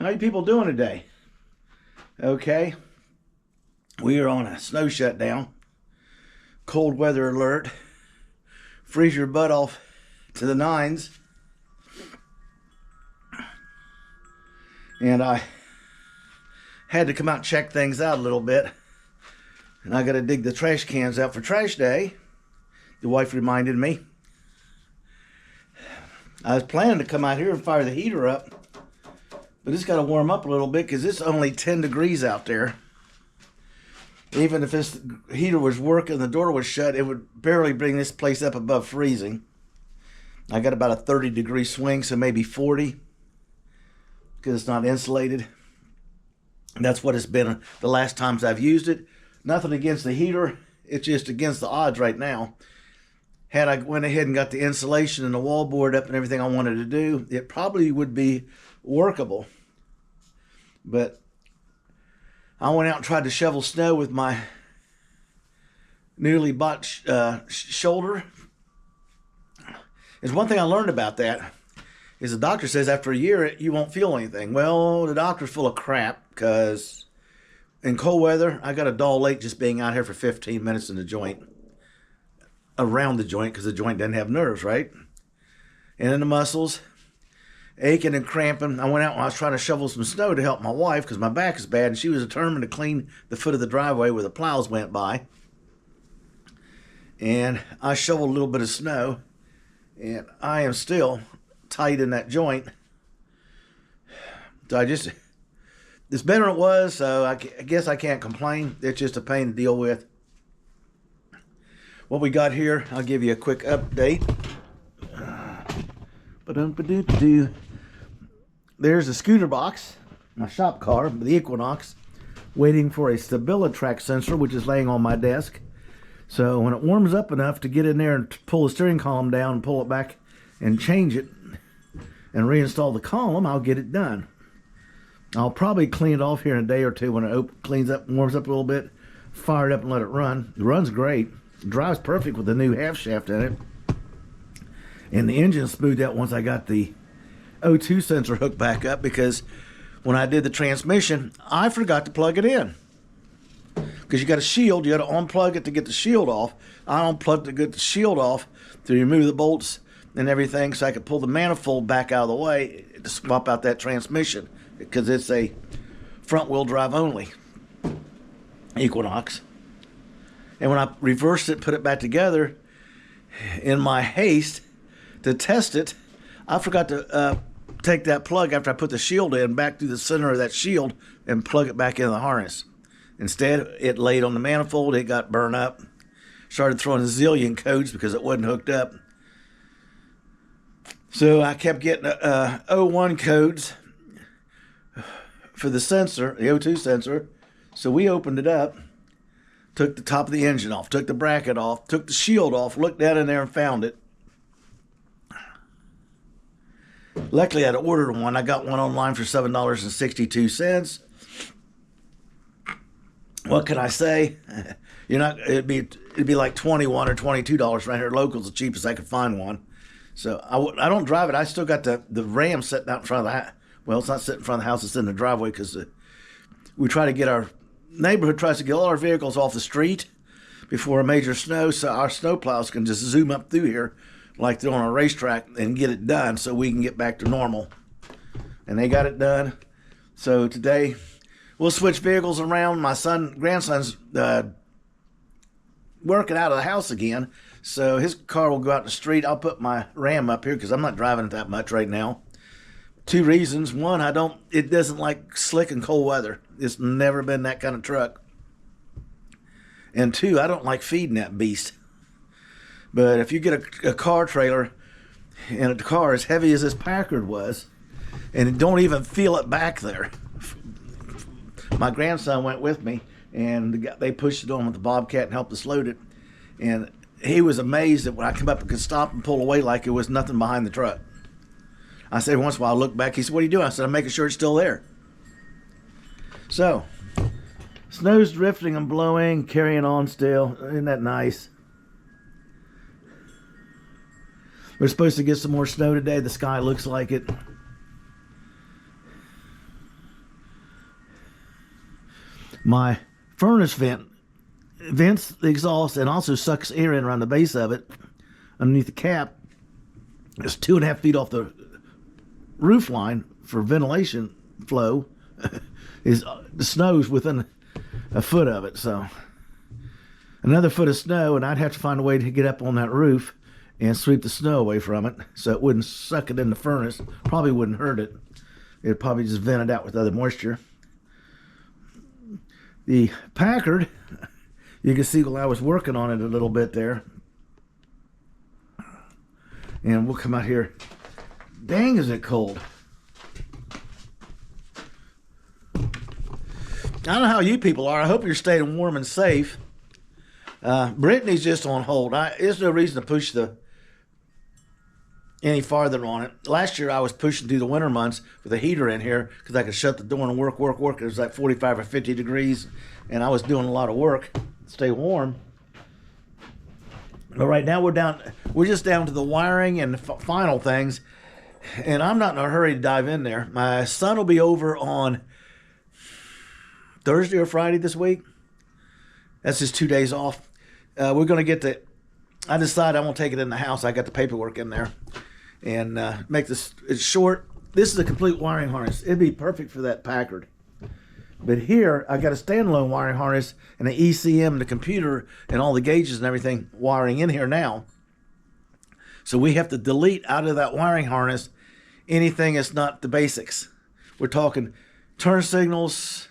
How you people doing today? Okay, we are on a snow shutdown, cold weather alert, freeze your butt off to the nines, and I had to come out and check things out a little bit, and I got to dig the trash cans out for trash day. The wife reminded me. I was planning to come out here and fire the heater up, but it's got to warm up a little bit because it's only 10 degrees out there. Even if this heater was working, the door was shut, it would barely bring this place up above freezing. I got about a 30-degree swing, so maybe 40, because it's not insulated. That's what it's been the last times I've used it. Nothing against the heater, it's just against the odds right now. Had I went ahead and got the insulation and the wallboard up and everything I wanted to do, it probably would be workable. But I went out and tried to shovel snow with my newly bought shoulder. There's one thing I learned about that, is the doctor says after a year you won't feel anything. Well, the doctor's full of crap, because in cold weather, I got a dull lake just being out here for 15 minutes in the joint. Around the joint, because the joint doesn't have nerves, right? And in the muscles, aching and cramping. I went out and I was trying to shovel some snow to help my wife because my back is bad, and she was determined to clean the foot of the driveway where the plows went by. And I shoveled a little bit of snow, and I am still tight in that joint. So it's better than it was, so I guess I can't complain. It's just a pain to deal with. What we got here, I'll give you a quick update. There's a scooter box, my shop car, the Equinox, waiting for a StabiliTrak sensor, which is laying on my desk. So when it warms up enough to get in there and pull the steering column down and pull it back and change it and reinstall the column, I'll get it done. I'll probably clean it off here in a day or two when it cleans up, warms up a little bit, fire it up and let it run. It runs great. It drives perfect with the new half shaft in it. And the engine smoothed out once I got the O2 sensor hooked back up, because when I did the transmission, I forgot to plug it in. Because you got a shield, you got to unplug it to get the shield off. I unplugged to get the shield off to remove the bolts and everything so I could pull the manifold back out of the way to swap out that transmission, because it's a front wheel drive only Equinox. And when I reversed it, put it back together, in my haste to test it, I forgot to take that plug after I put the shield in back through the center of that shield and plug it back in the harness. Instead, it laid on the manifold, it got burned up. Started throwing a zillion codes because it wasn't hooked up. So I kept getting O1 codes for the sensor, the O2 sensor. So we opened it up, took the top of the engine off, took the bracket off, took the shield off, looked down in there and found it. Luckily, I'd ordered one. I got one online for $7.62. What can I say? It'd be like $21 or $22 right here. Local's the cheapest I could find one. So I don't drive it. I still got the Ram sitting out in front of the house. Well, it's not sitting in front of the house. It's in the driveway, because we try to get our neighborhood tries to get all our vehicles off the street before a major snow, so our snow plows can just zoom up through here like they're on a racetrack and get it done so we can get back to normal. And they got it done. So today we'll switch vehicles around. My grandson's working out of the house again, so his car will go out in the street. I'll put my Ram up here because I'm not driving it that much right now. Two reasons. One, it doesn't like slick and cold weather. It's never been that kind of truck. And two, I don't like feeding that beast. But if you get a car trailer and a car as heavy as this Packard was, and don't even feel it back there. My grandson went with me, and they pushed it on with the Bobcat and helped us load it. And he was amazed that when I come up and could stop and pull away like it was nothing behind the truck. I said once in a while, I look back. He said, "What are you doing?" I said, "I'm making sure it's still there." So, snow's drifting and blowing, carrying on still. Isn't that nice? We're supposed to get some more snow today. The sky looks like it. My furnace vents the exhaust and also sucks air in around the base of it underneath the cap. It's 2.5 feet off the roof line for ventilation flow. Is the snow's within a foot of it, so another foot of snow, and I'd have to find a way to get up on that roof and sweep the snow away from it so it wouldn't suck it in the furnace. Probably wouldn't hurt it. It'd probably just vent it out with other moisture. The Packard, you can see while I was working on it a little bit there. And we'll come out here. Dang, is it cold. I don't know how you people are. I hope you're staying warm and safe. Brittany's just on hold. There's no reason to push any farther on it. Last year I was pushing through the winter months with a heater in here because I could shut the door and work. It was like 45 or 50 degrees, and I was doing a lot of work to stay warm. But right now we're just down to the wiring and the final things, and I'm not in a hurry to dive in there. My son will be over on Thursday or Friday this week. That's just 2 days off. We're going to get I decided I won't take it in the house. I got the paperwork in there. And make this short. This is a complete wiring harness. It'd be perfect for that Packard. But here, I got a standalone wiring harness and an ECM, the computer, and all the gauges and everything wiring in here now. So we have to delete out of that wiring harness anything that's not the basics. We're talking turn signals,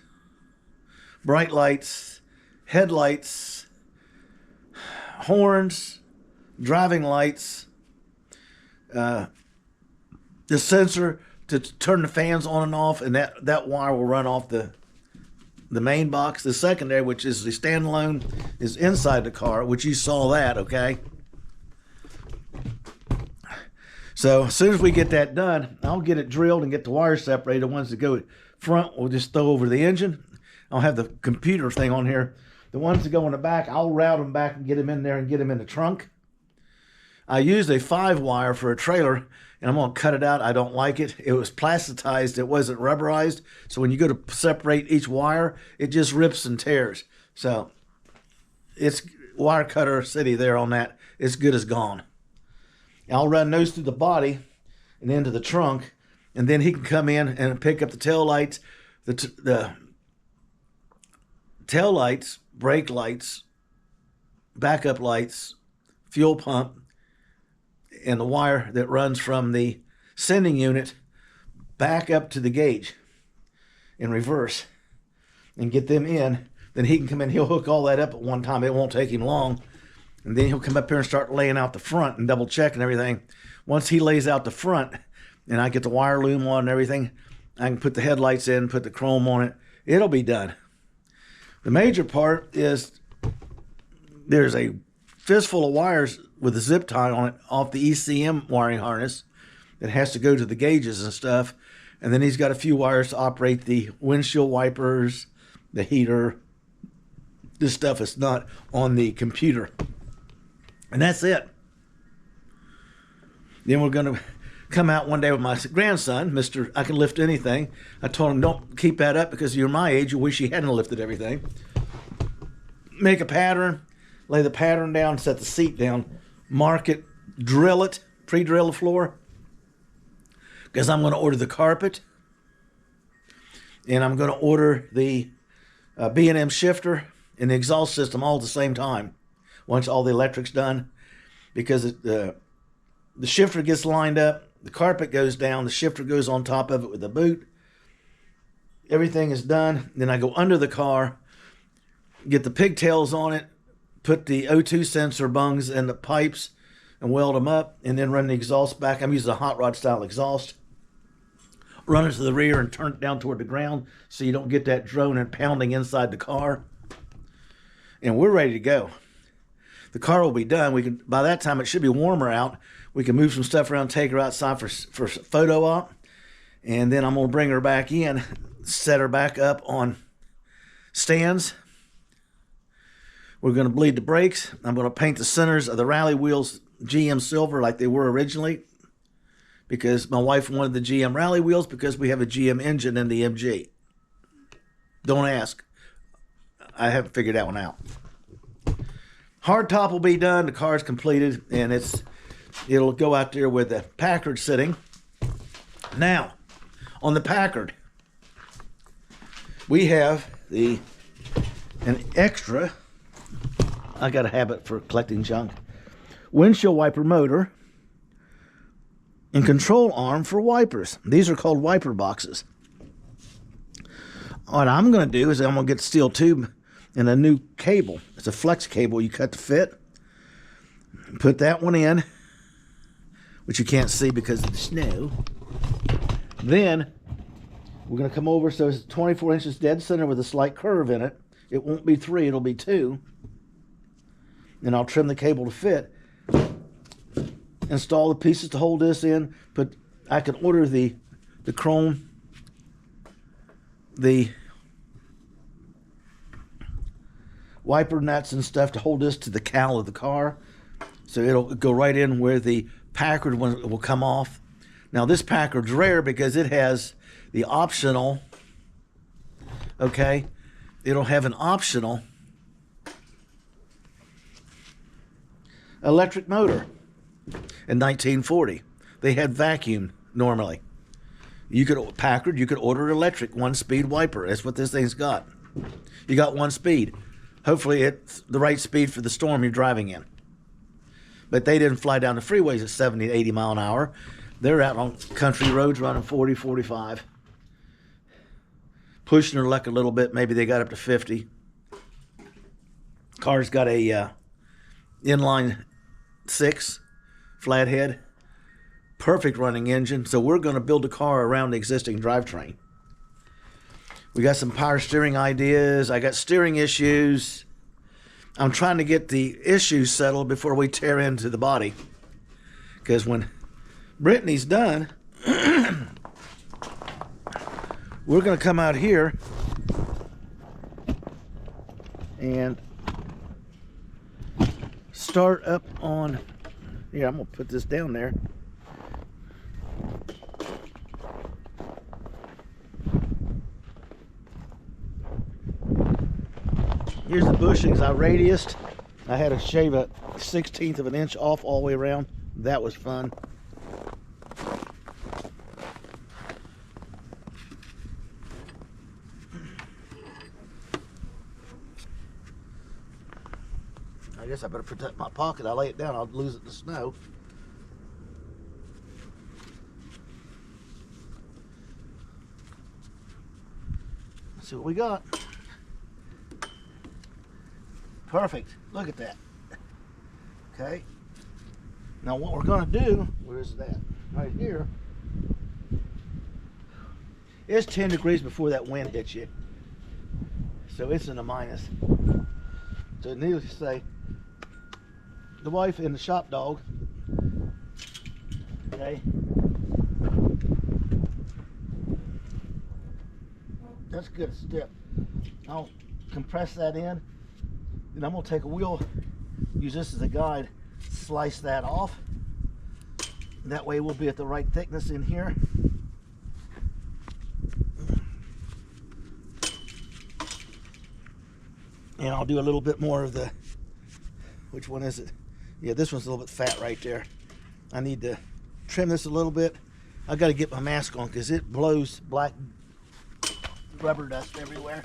bright lights, headlights, horns, driving lights, the sensor to turn the fans on and off, and that wire will run off the main box. The secondary, which is the standalone, is inside the car, which you saw that, okay? So as soon as we get that done, I'll get it drilled and get the wires separated. The ones that go front, we'll just throw over the engine. I'll have the computer thing on here. The ones that go in the back, I'll route them back and get them in there and get them in the trunk. I used a 5-wire for a trailer, and I'm going to cut it out. I don't like it. It was plasticized. It wasn't rubberized. So when you go to separate each wire, it just rips and tears. So it's wire cutter city there on that. It's good as gone. I'll run those through the body and into the trunk, and then he can come in and pick up the tail lights, the tail lights, brake lights, backup lights, fuel pump, and the wire that runs from the sending unit back up to the gauge in reverse and get them in. Then he can come in. He'll hook all that up at one time. It won't take him long. And then he'll come up here and start laying out the front and double check and everything. Once he lays out the front and I get the wire loom on and everything, I can put the headlights in, put the chrome on it. It'll be done. The major part is there's a fistful of wires with a zip tie on it off the ECM wiring harness that has to go to the gauges and stuff. And then he's got a few wires to operate the windshield wipers, the heater, this stuff is not on the computer. And that's it. Then we're going to come out one day with my grandson, Mr. I Can Lift Anything. I told him, don't keep that up because you're my age. You wish you hadn't lifted everything. Make a pattern, lay the pattern down, set the seat down, mark it, drill it, pre-drill the floor. Because I'm going to order the carpet. And I'm going to order the B&M shifter and the exhaust system all at the same time. Once all the electric's done, because the shifter gets lined up, the carpet goes down, the shifter goes on top of it with the boot. Everything is done. Then I go under the car, get the pigtails on it, put the O2 sensor bungs and the pipes and weld them up, and then run the exhaust back. I'm using a hot rod style exhaust. Run it to the rear and turn it down toward the ground so you don't get that drone and pounding inside the car. And we're ready to go. The car will be done. By that time, it should be warmer out. We can move some stuff around, take her outside for photo op. And then I'm going to bring her back in, set her back up on stands. We're going to bleed the brakes. I'm going to paint the centers of the rally wheels GM silver like they were originally, because my wife wanted the GM rally wheels because we have a GM engine in the MG. Don't ask. I haven't figured that one out. Hard top will be done. The car's completed, and it'll go out there with the Packard sitting. Now, on the Packard, we have an extra. I got a habit for collecting junk. Windshield wiper motor and control arm for wipers. These are called wiper boxes. What I'm going to do is I'm going to get the steel tube and a new cable. It's a flex cable you cut to fit. Put that one in, which you can't see because of the snow. Then we're going to come over so it's 24 inches dead center with a slight curve in it. It won't be 3, it'll be 2. And I'll trim the cable to fit. Install the pieces to hold this in. I can order the chrome, the wiper nuts and stuff to hold this to the cowl of the car. So it'll go right in where the Packard one will come off. Now this Packard's rare because it has the optional, okay, it'll have an optional electric motor. In 1940, they had vacuum normally. You could order electric 1-speed wiper. That's what this thing's got. You got 1 speed. Hopefully it's the right speed for the storm you're driving in. But they didn't fly down the freeways at 70 to 80 mile an hour. They're out on country roads running 40, 45. Pushing their luck a little bit. Maybe they got up to 50. Car's got a inline 6 flathead. Perfect running engine. So we're going to build a car around the existing drivetrain. We got some power steering ideas. I got steering issues. I'm trying to get the issues settled before we tear into the body. Because when Brittany's done, we're going to come out here and start up on, here, I'm going to put this down there. Here's the bushings I radiused. I had to shave a 1/16 of an inch off all the way around. That was fun. I guess I better protect my pocket. I lay it down, I'll lose it in the snow. Let's see what we got. Perfect. Look at that. Okay. Now what we're going to do, where is that? Right here. It's 10 degrees before that wind hits you. So it's in a minus. So needless to say, the wife and the shop dog, okay, that's a good step. I'll compress that in. Then I'm going to take a wheel, use this as a guide, slice that off. That way we'll be at the right thickness in here. And I'll do a little bit more of the, which one is it? Yeah, this one's a little bit fat right there. I need to trim this a little bit. I've got to get my mask on because it blows black rubber dust everywhere.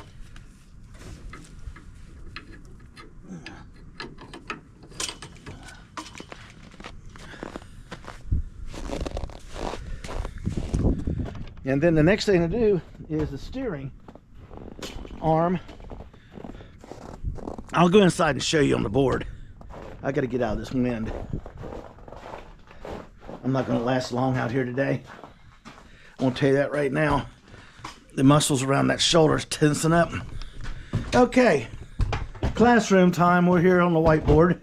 And then the next thing to do is the steering arm. I'll go inside and show you on the board. I got to get out of this wind. I'm not going to last long out here today. I won't tell you that right now. The muscles around that shoulder is tensing up. Okay, classroom time. We're here on the whiteboard.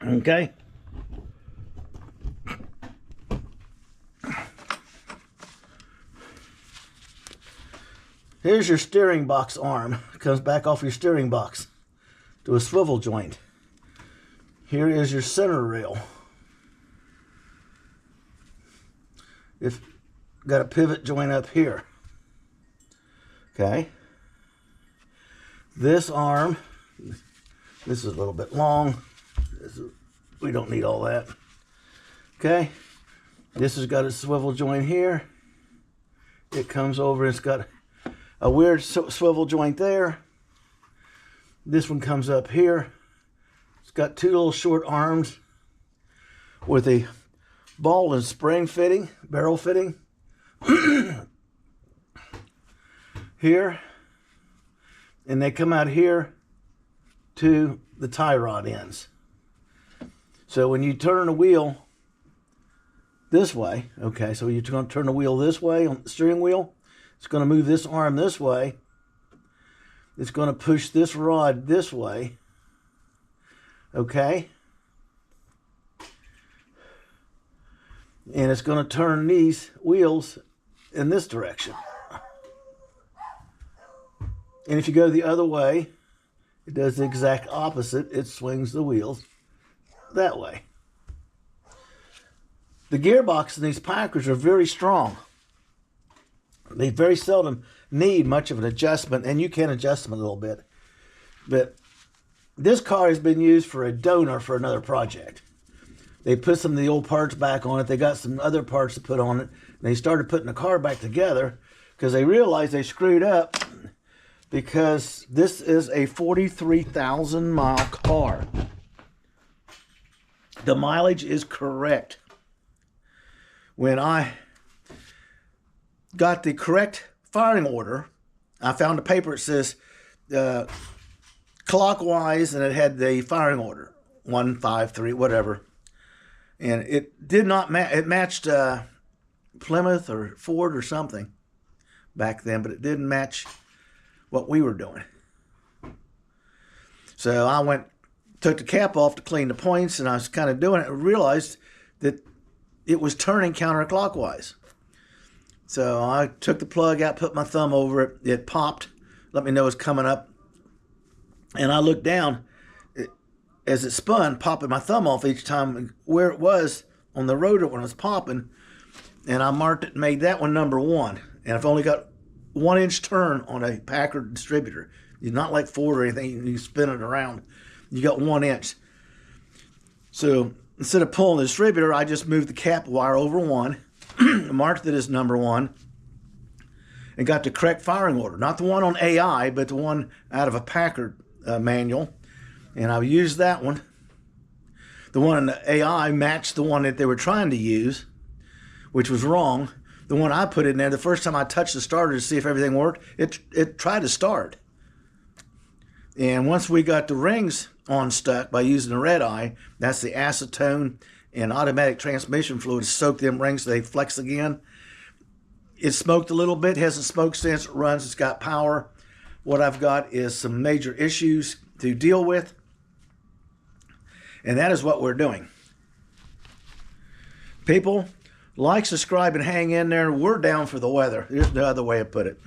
Okay. Here's your steering box arm. It comes back off your steering box to a swivel joint. Here is your center rail. Got a pivot joint up here. Okay. This arm, this is a little bit long. We don't need all that. Okay. This has got a swivel joint here. It comes over, it's got a weird swivel joint there. This one comes up here. It's got two little short arms with a ball and spring fitting, barrel fitting. Here. And they come out here to the tie rod ends. So when you turn the wheel this way, okay, so you're going to turn the wheel this way on the steering wheel. It's going to move this arm this way. It's going to push this rod this way. Okay. And it's going to turn these wheels in this direction. And if you go the other way, it does the exact opposite. It swings the wheels that way. The gearbox in these Packards are very strong. They very seldom need much of an adjustment, and you can adjust them a little bit. But this car has been used for a donor for another project. They put some of the old parts back on it. They got some other parts to put on it. And they started putting the car back together because they realized they screwed up, because this is a 43,000 mile car. The mileage is correct. When I got the correct firing order, I found a paper that says clockwise, and it had the firing order 1, 5, 3, whatever, and it did not match. It matched Plymouth or Ford or something back then, but it didn't match what we were doing. So I took the cap off to clean the points, and I was kind of doing it and realized that it was turning counterclockwise. So I took the plug out, put my thumb over it. It popped, let me know it's coming up. And I looked down as it spun, popping my thumb off each time where it was on the rotor when it was popping. And I marked it and made that one number 1. And I've only got 1-inch turn on a Packard distributor. It's not like Ford or anything. You spin it around. You got 1 inch. So instead of pulling the distributor, I just moved the cap wire over 1, marked it as number 1, and got the correct firing order. Not the one on AI, but the one out of a Packard manual. And I used that one. The one in the AI matched the one that they were trying to use, which was wrong. The one I put in there, the first time I touched the starter to see if everything worked, it tried to start. And once we got the rings unstuck by using the red eye, that's the acetone and automatic transmission fluid to soak them rings so they flex again. It smoked a little bit, hasn't smoked since. It runs, it's got power. What I've got is some major issues to deal with, and that is what we're doing. People, like, subscribe, and hang in there. We're down for the weather. There's no other way to put it.